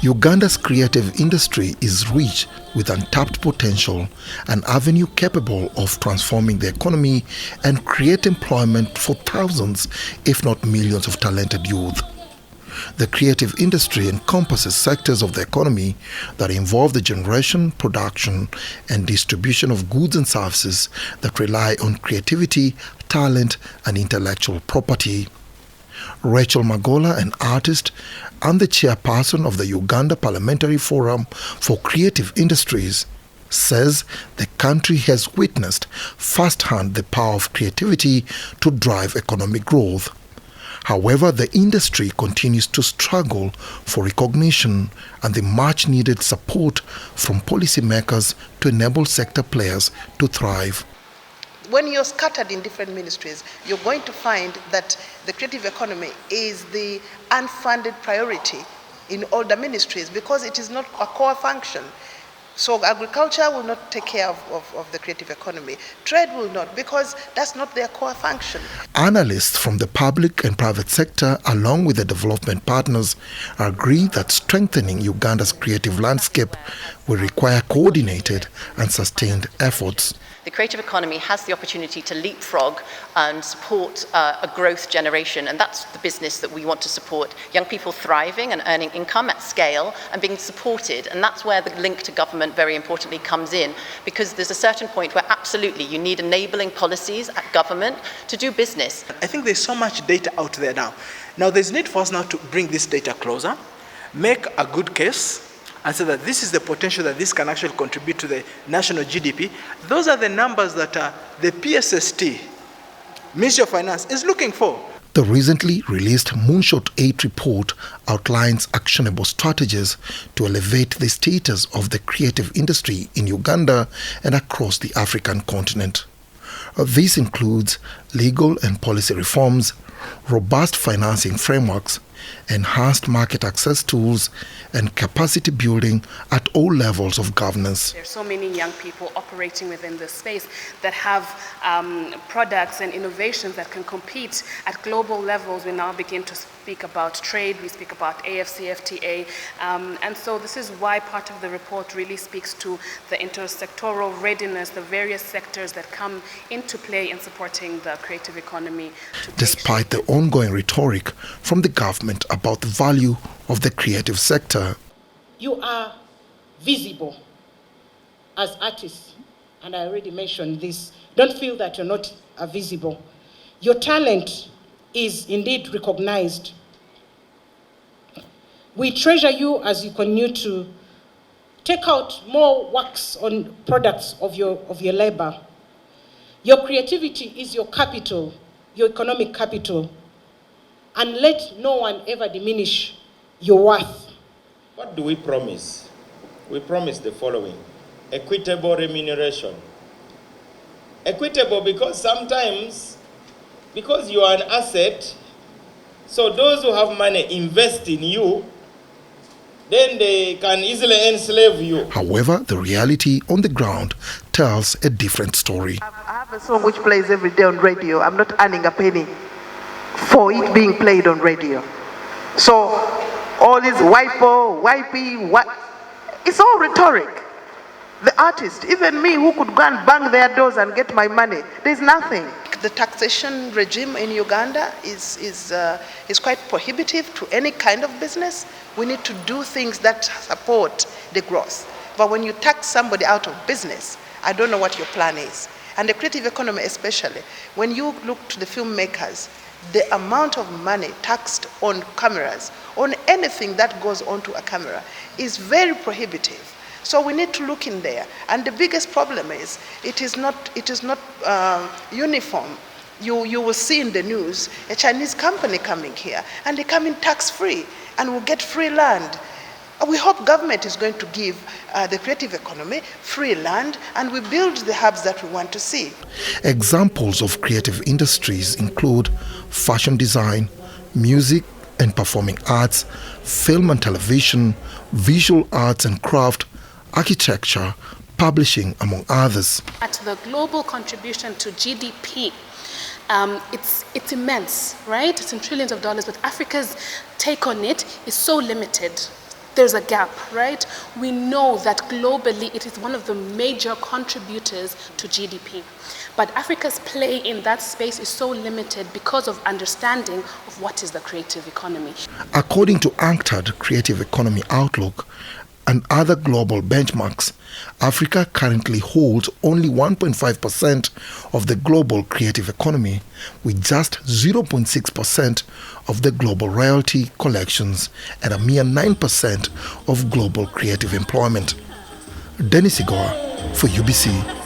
Uganda's creative industry is rich with untapped potential, an avenue capable of transforming the economy and create employment for thousands, if not millions of talented youth. The creative industry encompasses sectors of the economy that involve the generation, production, and distribution of goods and services that rely on creativity, talent, and intellectual property. Rachel Magola, an artist and the chairperson of the Uganda Parliamentary Forum for Creative Industries, says the country has witnessed firsthand the power of creativity to drive economic growth. However, the industry continues to struggle for recognition and the much-needed support from policymakers to enable sector players to thrive. When you're scattered in different ministries, you're going to find that the creative economy is the unfunded priority in all the ministries because it is not a core function. So agriculture will not take care of the creative economy. Trade will not, because that's not their core function. Analysts from the public and private sector, along with the development partners, agree that strengthening Uganda's creative landscape will require coordinated and sustained efforts. The creative economy has the opportunity to leapfrog and support a growth generation, and that's the business that we want to support. Young people thriving and earning income at scale and being supported, and that's where the link to government very importantly comes in, because there's a certain point where absolutely you need enabling policies at government to do business. I think there's so much data out there now. Now there's need for us now to bring this data closer, make a good case, and say that this is the potential that this can actually contribute to the national GDP. Those are the numbers that the PSST, Ministry of Finance, is looking for. The recently released Moonshot 8 report outlines actionable strategies to elevate the status of the creative industry in Uganda and across the African continent. This includes legal and policy reforms, robust financing frameworks, enhanced market access tools, and capacity building at all levels of governance. There are so many young people operating within this space that have products and innovations that can compete at global levels. We now begin to speak about trade, we speak about AFCFTA, and so this is why part of the report really speaks to the intersectoral readiness, the various sectors that come into play in supporting the creative economy. Despite the ongoing rhetoric from the government about the value of the creative sector. You are visible as artists, and I already mentioned this. Don't feel that you're not visible. Your talent is indeed recognized. We treasure you as you continue to take out more works on products of your labor. Your creativity is your capital, your economic capital, and let no one ever diminish your worth. What do we promise? We promise the following: equitable remuneration. Equitable because sometimes, because you are an asset, so those who have money invest in you, then they can easily enslave you. However, the reality on the ground tells a different story. I have a song which plays every day on radio. I'm not earning a penny for it being played on radio. So all this wipo, wipey, what? It's all rhetoric. The artist, even me who could go and bang their doors and get my money, there's nothing. The taxation regime in Uganda is quite prohibitive to any kind of business. We need to do things that support the growth. But when you tax somebody out of business, I don't know what your plan is. And the creative economy especially, when you look to the filmmakers, the amount of money taxed on cameras, on anything that goes onto a camera, is very prohibitive. So we need to look in there. And the biggest problem is it is not uniform. You will see in the news a Chinese company coming here, and they come in tax-free and will get free land. We hope government is going to give the creative economy free land, and we build the hubs that we want to see. Examples of creative industries include fashion design, music and performing arts, film and television, visual arts and craft, architecture, publishing, among others. At the global contribution to GDP, it's immense, right? It's in trillions of dollars, but Africa's take on it is so limited. there's a gap, right? We know that globally it is one of the major contributors to GDP. But Africa's play in that space is so limited because of understanding of what is the creative economy. According to UNCTAD Creative Economy Outlook and other global benchmarks, Africa currently holds only 1.5% of the global creative economy, with just 0.6% of the global royalty collections and a mere 9% of global creative employment. Dennis Igor for UBC.